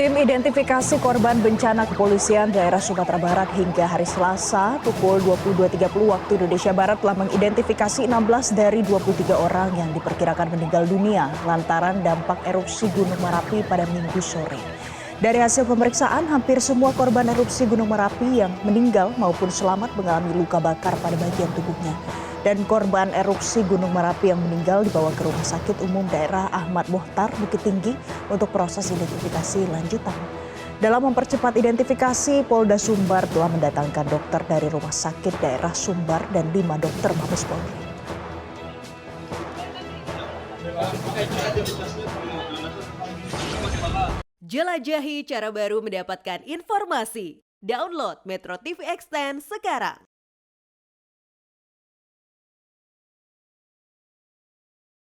Tim identifikasi korban bencana kepolisian daerah Sumatera Barat hingga hari Selasa pukul 22.30 waktu Indonesia Barat telah mengidentifikasi 16 dari 23 orang yang diperkirakan meninggal dunia lantaran dampak erupsi Gunung Merapi pada Minggu sore. Dari hasil pemeriksaan, hampir semua korban erupsi Gunung Merapi yang meninggal maupun selamat mengalami luka bakar pada bagian tubuhnya. Dan korban erupsi Gunung Merapi yang meninggal dibawa ke Rumah Sakit Umum Daerah Ahmad Mohtar, Bukit Tinggi untuk proses identifikasi lanjutan. Dalam mempercepat identifikasi, Polda Sumbar telah mendatangkan dokter dari Rumah Sakit Daerah Sumbar dan 5 dokter Mabes Polri. Jelajahi cara baru mendapatkan informasi. Download Metro TV Extend sekarang.